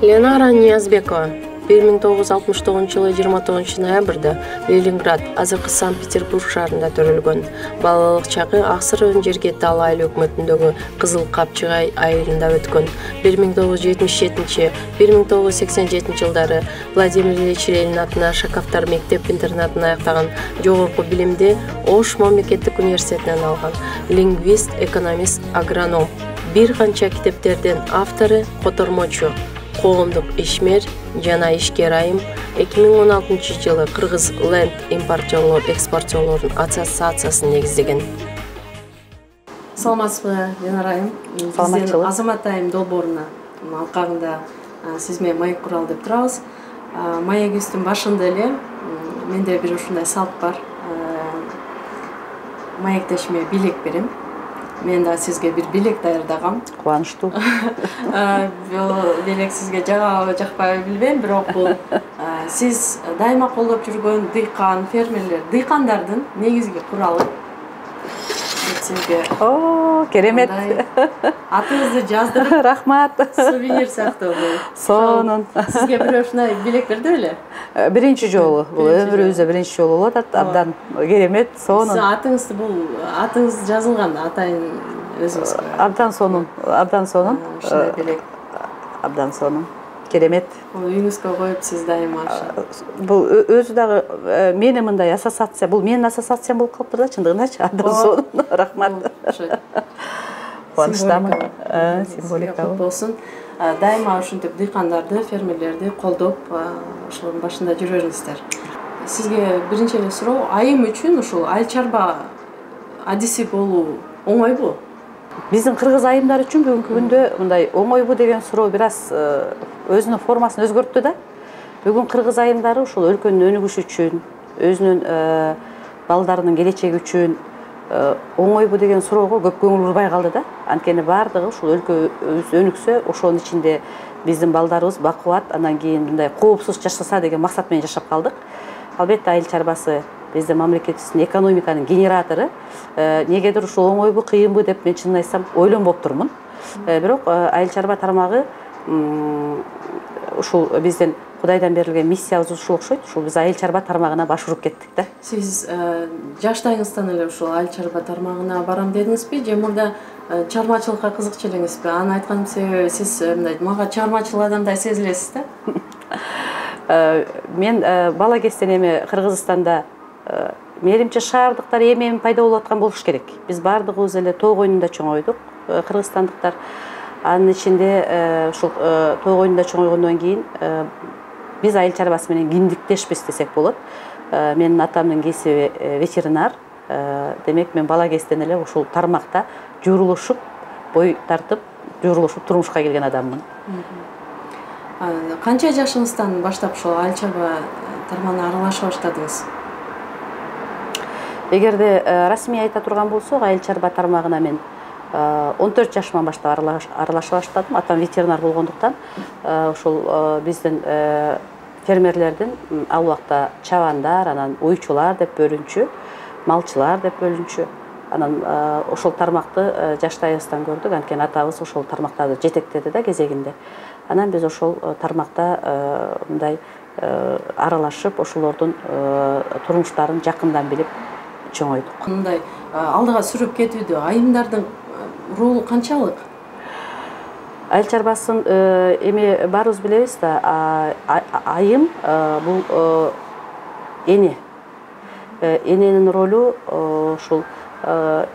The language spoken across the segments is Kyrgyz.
Ленара Ниязбекова 1969 жылы 29 ноябрда Ленинград, азыркы Санкт-Петербург шаарында төрөлгөн. Балалык чагы Аксырын жергетти айыл өкмөтүндөгү Кызыл Капчыгай айылында өткөн. 1977-1987 жылдары Владимир Ильич Ленин атына Шаковтар мектеп-интернатын аяктаган, жогорку билимди Ош мамлекеттик университетинен алган. Лингвист, экономист, агроном. Бир канча китептердин автору, котормочу, коомдук ишмер жана ишкер айым. 2016 жылы Кыргыз Ленд импортерлор экспортерлордун ассоциациясын негиздеген. Саламатсызбы, Ленара айым? Биздин Азамат айым долбооруна алкагында сиз менен маек куралы деп турабыз. Маегибиздин башында эле менде бир ушундай салт бар. Маектешиме билек берем. Мен да сизге бир билек даярдагам. Кубанычтуу. Билек сизге жагабы, жакпайбы билбейм, бирок бул сиз дайыма колдоп жүргөн дыйкан, фермерлер, дыйкандардын негизги куралы. Сизге керемет. Атыңызды жаздырып, рахмат. Сувенир сыяктуу бул. Сонун. Сизге бирөө ушундай билек берди беле? Биринчи жолу. Бул өмүрүбүздө биринчи жолу болот. Абдан керемет, сонун. Сиз атыңызды бул атыңыз жазылган атайын өзүңүз. Абдан сонун. Абдан сонун. Ушундай билек. Абдан сонун. Керемет. Үйүңүзгө коюп сиз дайыма. Бул өзү дагы мени мындай ассоциация, бул менин ассоциациям болуп калыптыр да, чындыгындачы. Абдан сонун. Рахмат. Кубанычтамын. Символика болсун. Дайыма ушинтип дыйкандарды, фермерлерди колдоп, ошонун башында жүрөрүңүздөр. Сизге биринчи эле суроо, айым үчүн ушул айыл чарба адиси болуу оңойбу? Биздин кыргыз айымдар үчүн бүгүнкү күндө мындай оңойбу деген суроо бир аз өзүнүн формасын өзгөрттү да. Бүгүн кыргыз айымдары ушул өлкөнүн өнүгүшү үчүн, өзүнүн балдарынын келечеги үчүн оңойбу деген суроого көп көңүл бурбай калды да. Анткени баардыгы ушул өлкөбүз өнүксө, ошонун ичинде биздин балдарыбыз бакубат, андан кийин мындай коопсуз жашаса деген максат менен жашап калдык. Албетте айыл чарбасы биздин мамлекетибиздин экономиканын генератору. Негедир ушул оңойбу, кыйынбы деп мен чынын айтсам ойлонбоп турмун. Бирок айыл чарба тармагы ушул биздин Кудайдан берилген миссиябыз ушул окшойт. Ушул биз айыл чарба тармагына баш уруп кеттик да. Сиз жаштайыңыздан эле ушул айыл чарба тармагына барам дедиңизби, же мурда чарбачылыкка кызыкчу элеңизби? Аны айтканым себеби сиз мындай мага чарбачыл адамдай сезилесиз да. Мен бала кезден эми Кыргызстанда менимче шаардыктар эми пайда болуп аткан болуш керек. Биз баардыгыбыз эле тоо койнунда чоңойдук, кыргызстандыктар. Анын ичинде ушул тоо койнунда чоңойгондон кийин биз айыл чарбасы менен киндиктешпиз десек болот. Менин атамдын кесиби ветеринар. Демек мен бала кезден эле ушул тармакта журулушуп, бой тартып, журулушуп турмушка келген адаммын. Канча жашыңыздан баштап ушул айыл чарба тармагына аралаша баштадыңыз? Эгерде расмий айта турган болсок, айыл чарба тармагына мен 14 жашыман баштап аралаша баштадым. Атам ветеринар болгондуктан ушул биздин фермерлердин ал убакта чабандар, анан уйчулар деп бөлүнчү, малчылар деп бөлүнчү. Анан ошол тармакты жаштайыбыздан көрдүк. Анткени атабыз ошол тармактарды жетектеди да кезегинде. Анан биз ошол тармакта мындай аралашып, ошолордун турмуштарын жакындан билип чоңойдук. Мындай алдыга сүрүп кетүүдө айымдардын ролу канчалык? Айыл чарбасын эми баарыбыз билебиз да, айым бул эне. Эненин ролу ушул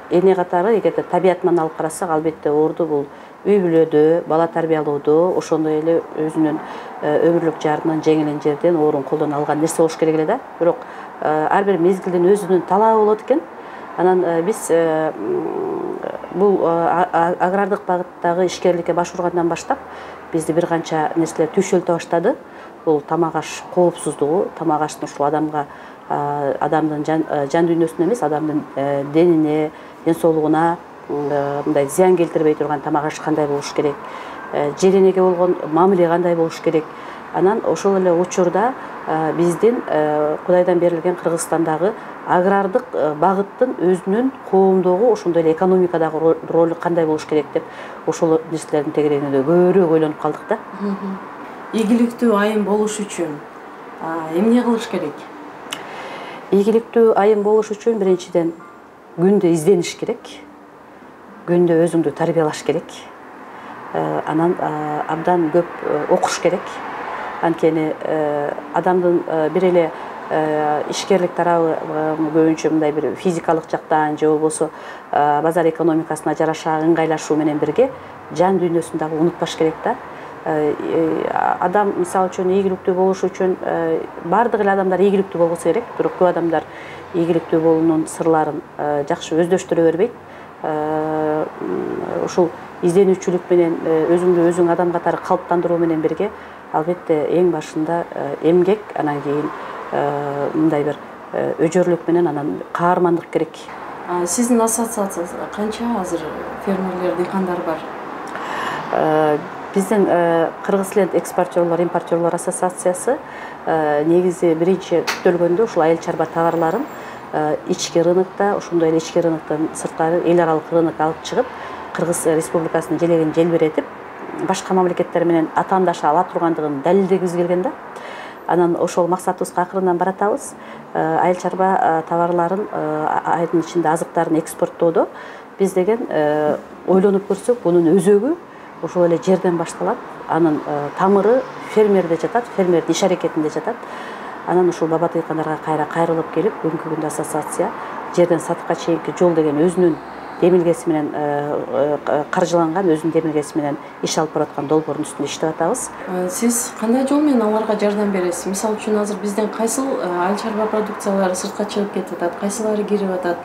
эне катары, эгерде табиятынан алып карасак, албетте орду бул үй бүлөдө, бала тарбиялоодо, ошондой эле өзүнүн өмүрлүк жарынын жеңилин жерден, оорун колдон алган нерсе болуш керек эле да. Бирок ар бир мезгилдин өзүнүн талабы болот экен. Анан биз бул агрардык багыттагы ишкерликке баш ургандан баштап бизди бир канча нерселер түйшөлтө баштады. Бул тамак аш коопсуздугу, тамак аштын ушул адамдын жан дүйнөсүнө эмес, адамдын денине, ден соолугуна мындай зыян келтирбей турган тамак аш кандай болуш керек, жер энеге болгон мамиле кандай болуш керек. Анан ошол эле учурда биздин Кудайдан берилген Кыргызстандагы агрардык багыттын өзүнүн коомдогу ошондой эле экономикадагы ролу кандай болуш керек деп ошол нерселердин тегерегинде көбүрөөк ойлонуп калдык да. ийгиликтүү айым болуш үчүн эмне кылыш керек? Ийгиликтүү айым болуш үчүн биринчиден күндө издениш керек. Күндө өзүңдү тарбиялаш керек. Анан абдан көп окуш керек. Анткени адамдын бир эле ишкерлик тарабы көбүнчө мындай бир физикалык жактан же болбосо базар экономикасына жараша ыңгайлашуу менен бирге жан дүйнөсүн дагы унутпаш керек да. Адам мисалы үчүн ийгиликтүү болуш үчүн баардык эле адамдар ийгиликтүү болбосо керек, бирок көп адамдар ийгиликтүү болуунун сырларын жакшы өздөштүрө бербейт. Ушул изденүүчүлүк менен өзүңдү өзүң адам катары калыптандыруу менен бирге албетте эң башында эмгек, анан кийин мындай бир өжөрлүк менен анан каармандык керек. Сиздин ассоциацияда канча азыр фермерлер, дыйкандар бар? Биздин Кыргыз Ленд экспортерлор, импортерлор ассоциациясы негизи биринчи күтөлгөндө ушул айыл чарба товарларын ички рынокто, ошондой эле ички рыноктон сырткары эл аралык рынокко алып чыгып, Кыргыз Республикасынын желегин желбиретип, башка мамлекеттер менен атаандаша ала тургандыгын далилдегибиз келген да. Анан ошол максатыбызга акырындан баратабыз. Айыл чарба товарларын айдын ичинде азыктарын экспорттоодо биз деген ойлонуп көрсөк, бунун өзөгү ошол эле жерден башталат. Анын тамыры фермерде жатат, фермердин иш аракетинде жатат. Анан ушул баба дыйкандарга кайра кайрылып келип, бүгүнкү күндө ассоциация жерден сатыкка чейинки жол деген өзүнүн демилгеси менен каржыланган, өзүнүн демилгеси менен иш алып бараткан долбоордун үстүндө иштеп атабыз. Сиз кандай жол менен аларга жардам бересиз? Мисалы үчүн азыр бизден кайсыл айыл чарба продукциялары сыртка чыгып кетип атат, кайсылары кирип атат?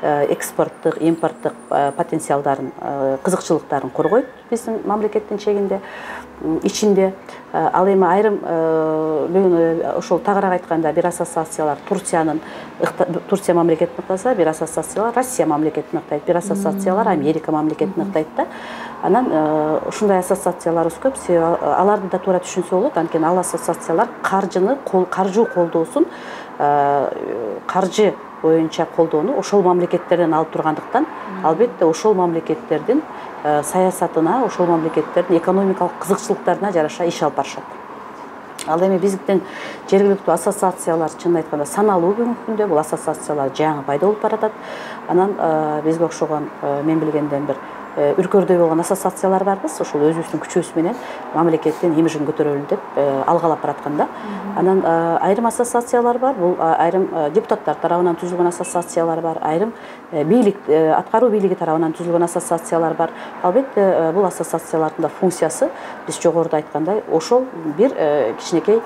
Экспорттук, импорттук потенциалдарын, кызыкчылыктарын коргойт биздин мамлекеттин чегинде, ичинде. Ал эми айрым бүгүн ошол тагыраак айтканда бир ассоциациялар Турция мамлекетин ыктаса, бир ассоциациялар Россия мамлекетин ыктайт, бир ассоциациялар Америка мамлекетин ыктайт да. Анан ушундай ассоциацияларыбыз көп, аларды да туура түшүнсө болот. Анткени ал ассоциациялар каржы колдоосун, каржы боюнча колдоону ошол мамлекеттерден алып тургандыктан, албетте ошол мамлекеттердин саясатына, ошол мамлекеттердин экономикалык кызыкчылыктарына жараша иш алып барышат. Ал эми биздин жергиликтүү ассоциациялар чынын айтканда саналуу бүгүнкү күндө, бул ассоциациялар жаңы пайда болуп баратат. Анан бизге окшогон мен билгенден бир үркөрдөй болгон ассоциациялар барбыз. Ошол өзүбүздүн күчүбүз менен мамлекеттин имижин көтөрөлү деп алгалап баратканда. Анан айрым ассоциациялар бар. Бул айрым депутаттар тарабынан түзүлгөн ассоциациялар бар. Айрым бийлик, аткаруу бийлиги тарабынан түзүлгөн ассоциациялар бар. Албетте бул ассоциациялардын да функциясы биз жогоруда айткандай ошол бир кичинекей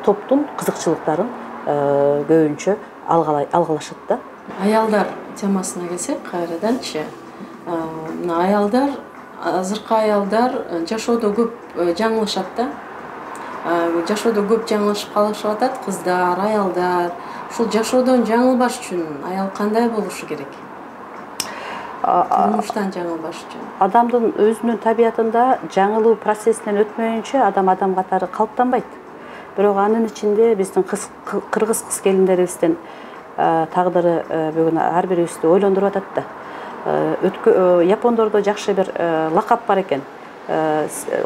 топтун кызыкчылыктарын көбүнчө алгалашат да. Аялдар темасына келсек, кайраданчы. Аялдар, азыркы аялдар жашоодо көп жаңылышат да. Жашоодо көп жаңылышып калышып атат, кыздар, аялдар. Ушул жашоодон жаңылбаш үчүн аял кандай болушу керек? Турмуштан жаңылбаш үчүн. Адамдын өзүнүн табиятында жаңылуу процессинен өтмөйүнчө адам катары калыптанбайт. Бирок анын ичинде биздин кыргыз кыз келиндерибиздин тагдыры бүгүн ар бирибизди ойлондуруп атат да. Япондордо жакшы бир лакап бар экен.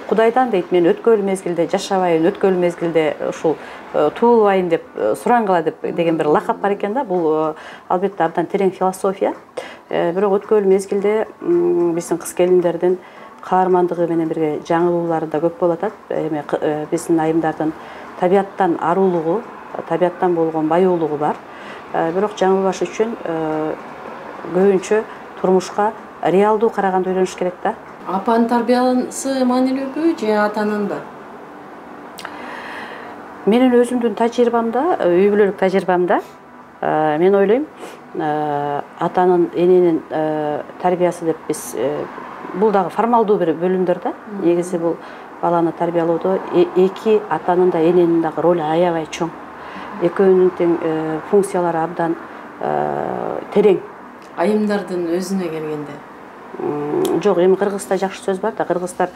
Кудайдан дейт, мен өткөл мезгилде жашабайын, өткөл мезгилде ушул туулбайын деп сураңгыла деген бир лакап бар экен да. Бул албетте абдан терең философия. Бирок өткөл мезгилде биздин кыз келиндердин каармандыгы менен бирге жаңылуулары да көп болуп атат. Эми биздин айымдардын табияттан арулугу, табияттан болгон баюулугу бар. Бирок жаңылбаш үчүн көбүнчө турмушка реалдуу караганды үйрөнүш керек да. Апанын тарбиясы маанилүүбү же атанынбы? Менин өзүмдүн тажрыйбамда, үй бүлөлүк тажрыйбамда мен ойлойм, атанын, эненин тарбиясы деп биз бул дагы формалдуу бир бөлүмдөр да. Негизи бул баланы тарбиялоодо эки атанын да эненин дагы ролу аябай чоң. Экөөнүн тең функциялары абдан терең. Айымдардын өзүнө келгенде жок, эми кыргызда жакшы сөз бар да. Кыргыздар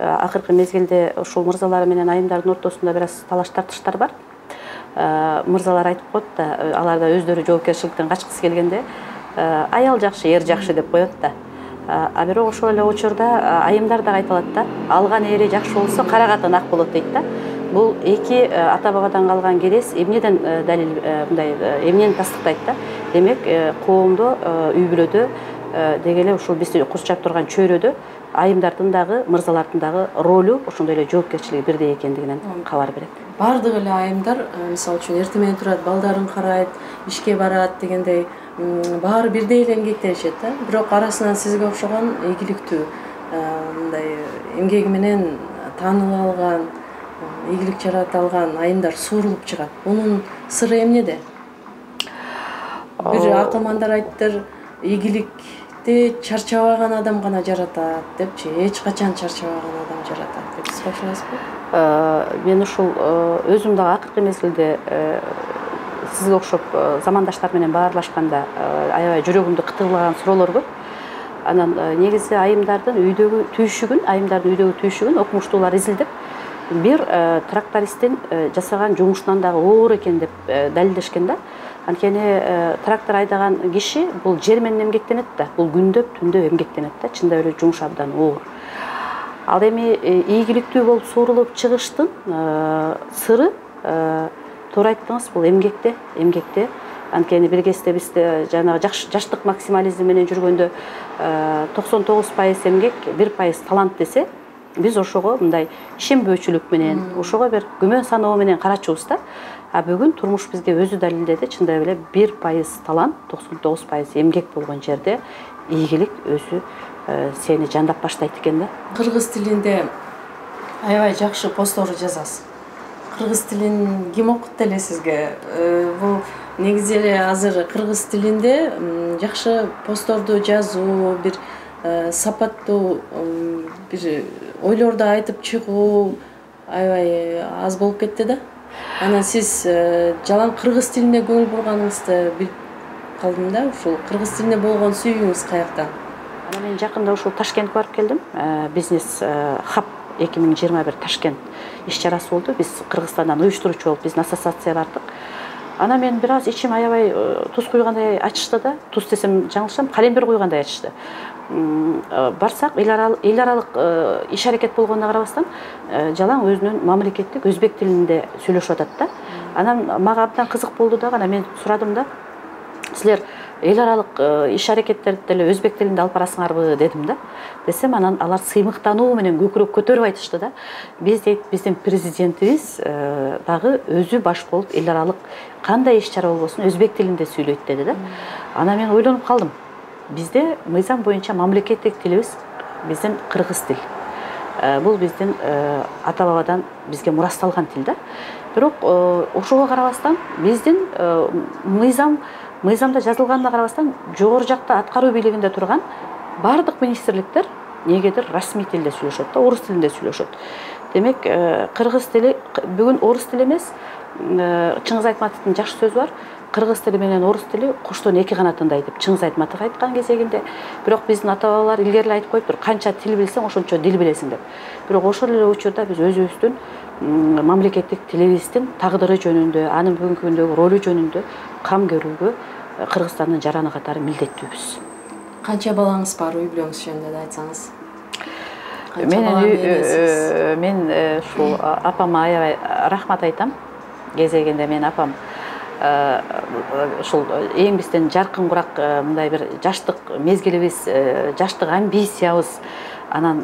акыркы мезгилде ушул мырзалар менен айымдардын ортосунда бир аз талаш тартыштар бар. Мырзалар айтып коет да, алар да өздөрү жоопкерчиликтен качкысы келгенде аял жакшы, эр жакшы деп коет да. А бирок ошол эле учурда айымдар да айтылат да, алган эри жакшы болсо карагатын ак болот дейт да. Бул эки ата бабадан калган керес эмнеден далил мындай эмнени тастыктайт да. Демек коомдо, үй бүлөдө деги эле ушул бизди курчап турган чөйрөдө айымдардын дагы, мырзалардын дагы ролу ошондой эле жоопкерчилиги бирдей экендигинен кабар берет. Бардык эле айымдар мисалы үчүн эртең менен турат, балдарын карайт, ишке барат дегендей баары бирдей эле эмгектенишет да. Бирок арасынан сизге окшогон ийгиликтүү мындай эмгеги менен таанылып алган, ийгилик жарата алган айымдар суурулуп чыгат. Мунун сыры эмнеде? Бир акылмандар айттыр, ийгиликти чарчабаган адам гана жаратат депчи, эч качан чарчабаган адам жаратат деп сиз кошуласызбы? Мен ушул өзүм дагы акыркы мезгилде сизге окшоп замандаштар менен баарлашканда аябай жүрөгүмдү кытыглаган суроолор көп. Анан негизи айымдардын үйдөгү түйшүгүн окумуштуулар изилдеп, бир трактористтин жасаган жумушунан дагы оор экен деп далилдешкен да. Анткени трактор айдаган киши бул жер менен эмгектенет да, бул күндөп, түндө эмгектенет да, чындап эле жумуш абдан оор. Ал эми ийгиликтүү болуп суурулуп чыгыштын сыры туура айттыңыз, бул эмгекте. Анткени бир кезде бизде жанагы жаштык максимализм менен жүргөндө 99% эмгек, 1% талант десе, биз ошого мындай ишенбөөчүлүк менен, ошого бир күмөн саноо менен карачубуз да. А бүгүн турмуш бизге өзү далилдеди, чындап эле 1% талант, 99% эмгек болгон жерде ийгилик өзү сени жандап баштайт экен да. Кыргыз тилинде аябай жакшы посттор жазасыз. Кыргыз тилин ким окутту эле сизге? Бул негизи эле азыр кыргыз тилинде жакшы постторду жазуу, бир сапаттуу бир ойлорду айтып чыгуу аябай аз болуп кетти да. Анан сиз жалаң кыргыз тилине көңүл бурганыңызды билип калдым да. Ушул кыргыз тилине болгон сүйүүңүз каяктан? Мен жакында ушул Ташкентке барып келдим. Бизнес хаб 2021 Ташкент иш чарасы болду. Биз Кыргызстандан уюштуруучу болуп биздин ассоциация бардык. Ана мен бир аз ичим аябай туз куйгандай ачышты да. Туз десем жаңылышам, калембер куйгандай ачышты. Барсак эл аралык иш аракет болгонуна карабастан жалаң өзүнүн мамлекеттик өзбек тилинде сүйлөшүп атат да. Анан мага абдан кызык болду да, анан мен сурадым да. Силер эл аралык иш аракеттерди деле өзбек тилинде алып барасыңарбы дедим да. Десем, анан алар сыймыктануу менен көкүрөк көтөрүп айтышты да. Биз дейт, биздин президентибиз дагы өзү баш болуп эл аралык кандай иш чара болбосун өзбек тилинде сүйлөйт деди да. Анан мен ойлонуп калдым. Бизде мыйзам боюнча мамлекеттик тилибиз биздин кыргыз тил. Бул биздин ата бабадан бизге мурасталган тил да. Бирок ошого карабастан биздин мыйзамда жазылганына карабастан жогору жакта аткаруу бийлигинде турган бардык министрликтер негедир расмий тилде сүйлөшөт да, орус тилинде сүйлөшөт. Демек, кыргыз тили бүгүн орус тили эмес, Чыңгыз Айтматовдун жакшы сөзү бар. Кыргыз тили менен орус тили куштун эки канатындай деп Чыңгыз Айтматов айткан кезегинде. Бирок биздин ата бабалар илгери эле айтып коюптур, канча тил билсең, ошончо дил билесиң деп. Бирок ошол эле учурда биз өзүбүздүн мамлекеттик тилибиздин тагдыры жөнүндө, анын бүгүнкү күндөгү ролу жөнүндө кам көрүүгө Кыргызстандын жараны катары милдеттүүбүз. Канча балаңыз бар, үй бүлөңүз жөнүндө да айтсаңыз? Мен ушул апама аябай рахмат айтам. Кезегинде мен апам ушул эң бизден жаркын курак мындай бир жаштык мезгилибиз, жаштык амбициябыз, анан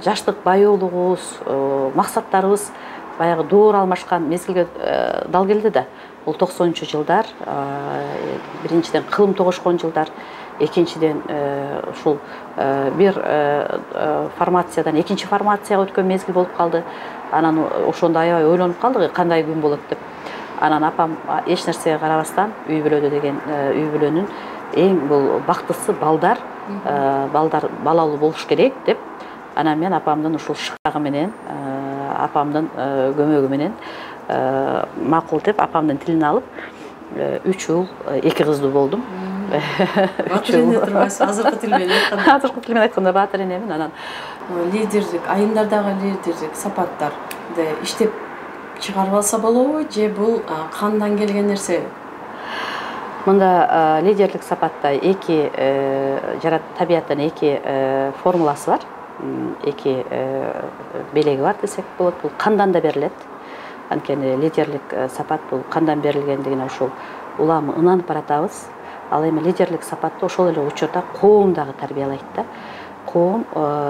жаштык баyoolугубуз, максаттарыбыз баягы доор алмашкан мезгилге дал келди да. Бул 90-жылдар, биринчиден кылым тогошкон жылдар, экинчиден ушул бир формациядан экинчи формацияга өткөн мезгил болуп калды. Анан ошондо аябай ойлонуп калдык, кандай күн болот деп. Анан апам эч нерсеге карабастан үй бүлөдө деген үй бүлөнүн эң бул бактысы балдар балалуу болуш керек деп. Анан мен апамдын ушул шыктагы менен, апамдын көмөгү менен макул деп апамдын тилин алып 3 жыл 2 кыздуу болдум. Батыр эне турбайсыз, азыркы тил менен айтканда. Азыркы тил менен айтканда батыр энемин. Анан лидерлик, айымдардагы лидерлик сапаттарды иштеп чыгарып алса болобу, же бул кандан келген нерсе? Мында лидерлик сапатта эки табияттын эки формуласы бар. Эки белеги бар десек болот. Бул кандан да берилет. Анткени лидерлик сапат бул кандан берилгендигине ошол уламы ынанып баратабыз. Ал эми лидерлик сапатты ошол эле учурда коом дагы тарбиялайт да. Коом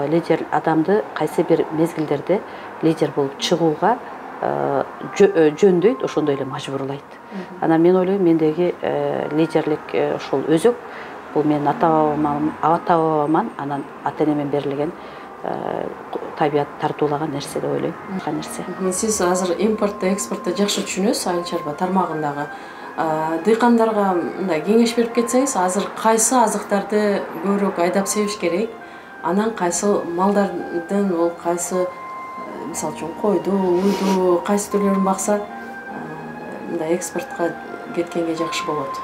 лидер адамды кайсы бир мезгилдерде лидер болуп чыгууга жөндөйт, ошондой эле мажбурлайт. Анан мен ойлойм, мендеги лидерлик ошол өзөк бул менин ата-бабаман, анан ата-энемен берилген табият тартуулаган нерсе деп ойлойм. Сиз азыр импортто, экспортто жакшы түшүнөсүз айыл чарба тармагындагы. Дыйкандарга мындай кеңеш берип кетсеңиз, азыр кайсы азыктарды көбүрөөк айдап себиш керек? Анан кайсы малдардын, ол кайсы мисалы үчүн койду, уйду, кайсы түрлөрүн бакса, мындай экспортко кеткенге жакшы болот.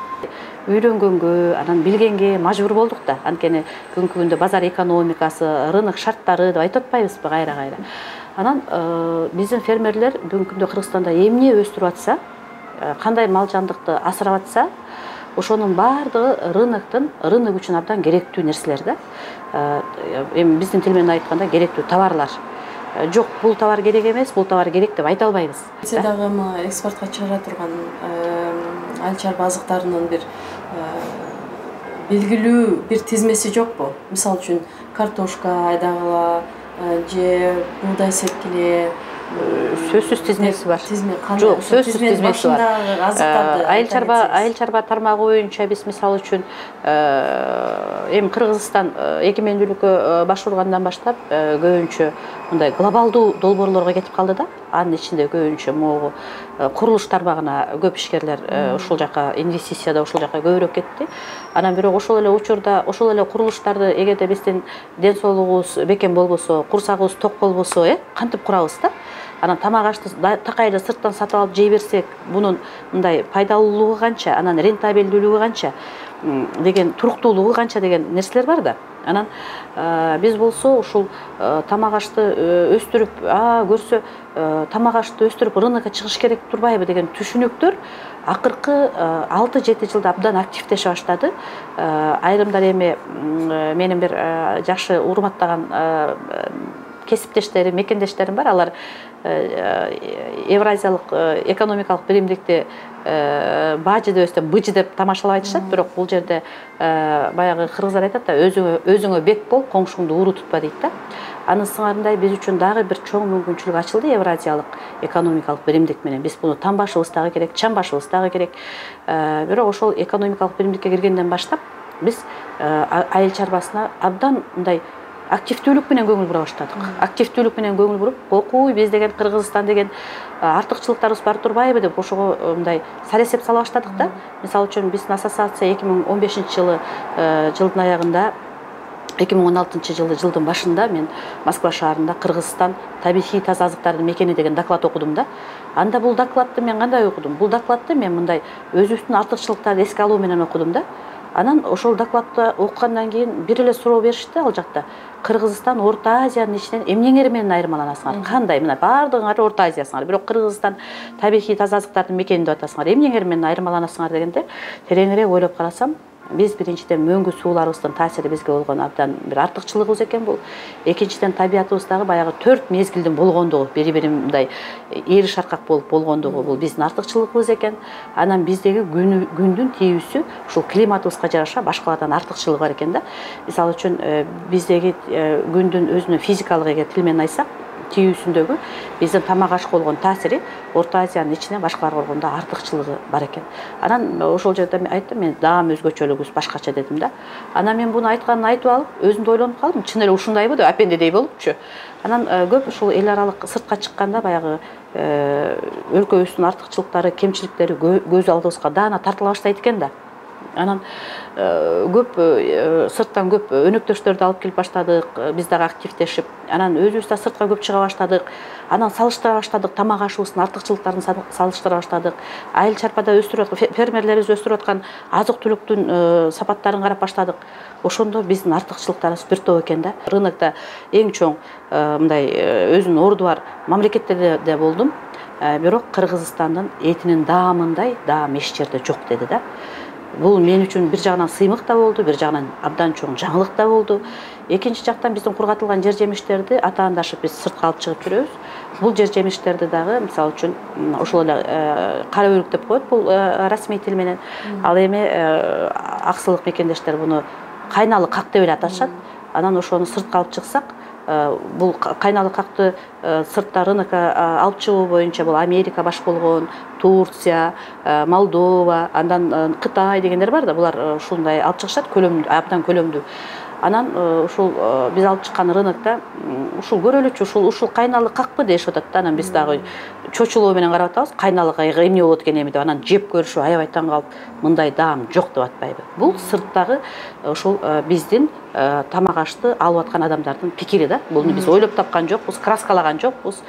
Үйрөнгөнгө, анан билгенге мажбур болдук да. Анткени бүгүнкү күндө базар экономикасы, рынок шарттары деп айтып атпайбызбы кайра-кайра. Анан биздин фермерлер бүгүнкү күндө Кыргызстанда эмне өстүрүп атса, кандай мал жандыкты асырап атса, ошонун баардыгы рынок үчүн абдан керектүү нерселер да. Эми биздин тил менен айтканда керектүү товарлар. Жок, бул товар керек эмес, бул товар керек деп айта албайбыз. Сиз дагы экспортко чыгара турган айыл чарба азыктарынын бир белгилүү бир тизмеси жокпу? Мисалы үчүн картошка айдагыла же буудай сепкиле, сөзсүз тизмеси бар. Жок, сөзсүз тизмеси бар. Айыл чарба тармагы боюнча биз мисалы үчүн эми Кыргызстан эгемендүүлүккө башкаргандан баштап көбүнчө мындай глобалдуу долбоорлорго кетип калды да. Анын ичинде көбүнчө могу курулуш тармагына көп ишкерлер ушул жака инвестицияда ушул жака көбүрөөк кетти. Анан бирок ошол эле учурда ошол эле курулуштарды эгерде биздин ден соолугубуз бекем болбосо, курсагыбыз ток болбосо, кантип курабыз да? Анан тамак ашты такайды сырттан сатып алып жей берсек, бунун мындай пайдалуулугу канча, анан рентабелдүүлүгү канча деген, туруктуулугу канча деген нерселер бар да. Анан биз болсо ушул тамак ашты өстүрүп, көрсө тамак ашты өстүрүп рынокко чыгыш керек турбайбы деген түшүнүктөр акыркы 6-7 жылда абдан активдеше баштады. Айрымдар эми менин бир жакшы урматтаган кесиптештерим, мекендештерим бар. Алар Евразиялык экономикалык биримдикти бажы деп өстө быжы деп тамашалап айтышат, бирок бул жерде баягы кыргыздар айтат да, өзүңө бек бол, коңшуңду ууру тутпа дейт да. Анын сыңарындай биз үчүн дагы бир чоң мүмкүнчүлүк ачылды Евразиялык экономикалык биримдик менен. Биз буну тамбашыбыз дагы керек, чамбашыбыз дагы керек. Бирок ошол экономикалык биримдикке киргенден баштап биз айыл чарбасына абдан мындай активдүүлүк менен көңүл бура баштадык. Активдүүлүк менен көңүл буруп, окуй биз деген Кыргызстан деген артыкчылыктарыбыз бар турбайбы деп ошого мындай саресеп сала баштадык да. Мисалы үчүн биздин ассоциация 2015-жылы жылдын аягында 2016 жылдын башында мен Москва шаарында Кыргызстан табигый таза азыктардын мекени деген доклад окудум да. Анда бул докладты мен кандай окудум? Бул докладты мен мындай өзүбүздүн артыкчылыктарды эске алуу менен окудум да. Анан ошол докладты окугандан кийин бир эле суроо беришти ал жакта. Кыргызстан Орто Азиянын ичинен эмнеңер менен айырмаланасыңар? Кандай? Мына баардыгыңар Орто Азиясыңар, бирок Кыргызстан табигый таза азыктардын мекени деп атасыңар. Эмнеңер менен айырмаланасыңар дегенде, тереңирээк ойлоп карасам, биз биринчиден мөңгү сууларыбыздын таасири бизге болгон абдан бир артыкчылыгыбыз экен бул. Экинчиден табиятыбыздагы баягы 4 мезгилдин болгондугу, бири-бири мындай эри шаркак болуп болгондугу бул биздин артыкчылыгыбыз экен. Анан биздеги күндүн тийүүсү ушул климатыбызга жараша башкалардан артыкчылыгы бар экен да. Мисалы үчүн биздеги күндүн өзүнүн физикалык эгер тил менен айтсак, тийүүсүндөгү биздин тамак ашка болгон таасири Орто Азиянын ичинен башкаларга болгондо артыкчылыгы бар экен. Анан ошол жерде мен айттым, мен дагы өзгөчөлүгүбүз башкача дедим да. Анан мен буну айтканын айтып алып, өзүм да ойлонуп калдым, чын эле ушундайбы деп апендедей болупчу. Анан көп ушул эл аралык сыртка чыкканда баягы өлкөбүздүн артыкчылыктары, кемчиликтери көз алдыбызга даана тартыла баштайт экен да. Анан көп сырттан көп өнөктөштөрдү алып келип баштадык, биз дагы активдешип, анан өзүбүз да сыртка көп чыга баштадык. Анан салыштыра баштадык, тамак ашыбыздын артыкчылыктарын салыштыра баштадык. Айыл чарбада өстүрүп аткан фермерлерибиз өстүрүп аткан азык-түлүктүн сапаттарын карап баштадык. Ошондо биздин артыкчылыктарыбыз бир топ экен да. Рынокто эң чоң мындай өзүнүн орду бар мамлекеттерде да болдум. Бирок Кыргызстандын этинин даамындай даам эч жерде жок деди да. Бул мен үчүн бир жагынан сыймык да болду, бир жагынан абдан чоң жаңылык да болду. Экинчи жактан биздин кургатылган жер жемиштерди атаандашып биз сыртка алып чыгып жүрөбүз. Бул жер жемиштерди дагы мисалы үчүн ошол эле кара өрүк деп коет бул расмий тил менен. Ал эми аксылык мекендештер буну кайналы как деп эле аташат. Анан ошону сыртка алып чыксак, бул кайналы какты сыртта рынокко алып чыгуу боюнча бул Америка баш болгон, Турция, Молдова, андан Кытай дегендер бар да, булар ушундай алып чыгышат, абдан көлөмдүү. Анан ушул биз алып чыккан рынокто ушул көрөлүчү ушул кайналы какпы дешип атат да. Анан биз дагы чочулоо менен карап атабыз, кайналыга эмне болот экен эми деп. Анан жеп көрүшүп аябай таң калып, мындай даам жок деп атпайбы. Бул сырттагы ушул биздин тамак ашты алып аткан адамдардын пикири да. Буну биз ойлоп тапкан жокпуз, краскалаган жокпуз.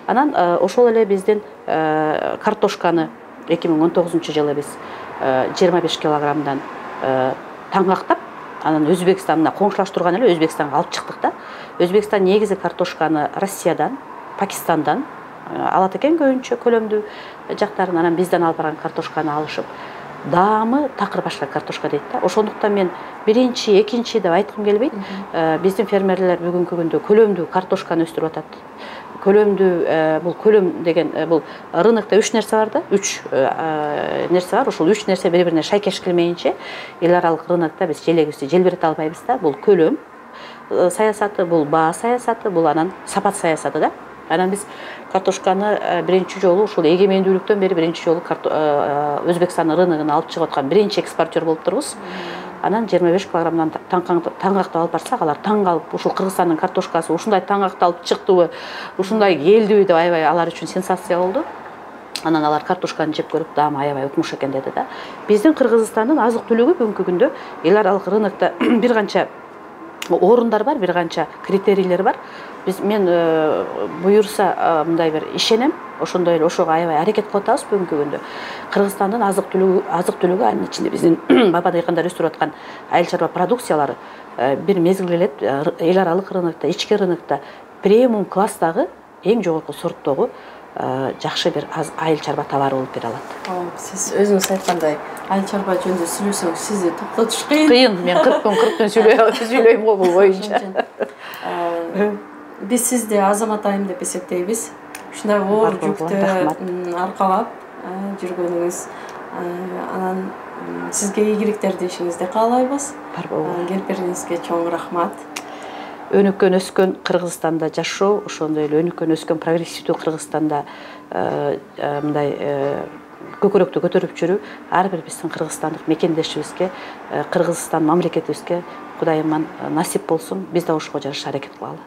Анан ошол эле биздин картошканы 2019-жылы биз 25 килограммдан таңактап, анан Өзбекстанга коңшулаштырган эле Өзбекстанга алып чыктык да. Өзбекстан негизи картошканы Россиядан, Пакистандан алат экен көбүнчө көлөмдүү жактарын. Анан бизден алып барган картошканы алышып, даамы такыр башка картошка дейт да. Ошондуктан мен биринчи, экинчи деп айткым келбейт. Биздин фермерлер бүгүнкү күндө көлөмдүү картошканы өстүрүп атат. Көлөмдүү бул көлөм деген бул рынокто 3 нерсе бар да. 3 нерсе бар. Ушул 3 нерсе бири-бирине шайкеш келмейинче эл аралык рынокто биз желегибизди желбирете албайбыз да. Бул көлөм саясаты, бул баа саясаты, бул анан сапат саясаты да. Анан биз картошканы биринчи жолу ушул эгемендүүлүктөн бери биринчи жолу Өзбекстандын рыногуна алып чыгып аткан биринчи экспортер болуп турбуз. Анан 25 килограммдан таңгактап алып барсак, алар таң калып, ушул Кыргызстандын картошкасы ушундай таңгакталып чыктыбы, ушундай келдиби деп аябай алар үчүн сенсация болду. Анан алар картошканы жеп көрүп, даамы аябай укмуш экен деди да. Биздин Кыргызстандын азык түлүгү бүгүнкү күндө эл аралык рынокто бир канча орундар бар, бир канча критерийлер бар. Мен буюрса мындай бир ишенем, ошондой эле ошого аябай аракет кылып атабыз бүгүнкү күндө. Кыргызстандын азык түлүгү анын ичинде биздин баба дыйкандар өстүрүп аткан айыл чарба продукциялары бир мезгил келет эл аралык рынокто, ички рынокто премиум класстагы эң жогорку сорттогу жакшы бир айыл чарба товары болуп бере алат. Сиз өзүңүз айткандай айыл чарба жөнүндө сүйлөсөңүз сизди токтотуш кыйын. Кыйын, мен 40 күн сүйлөйм го бул боюнча. Биз сизди азамат айым деп эсептейбиз. Ушундай оор жүктү аркалап жүргөнүңүз, анан сизге ийгиликтер дешиңизди каалайбыз. Келип бергениңизге чоң рахмат. Өнүккөн өскөн Кыргызстанда жашоо, ошондой эле өнүккөн өскөн прогрессивдүү Кыргызстанда мындай көкөрөктү көтөрүп жүрүү ар бир биздин кыргызстандык мекендешибизге, Кыргызстан мамлекетибизге Кудайыман насип болсун. Биз да ошого жараша аракет кылалы.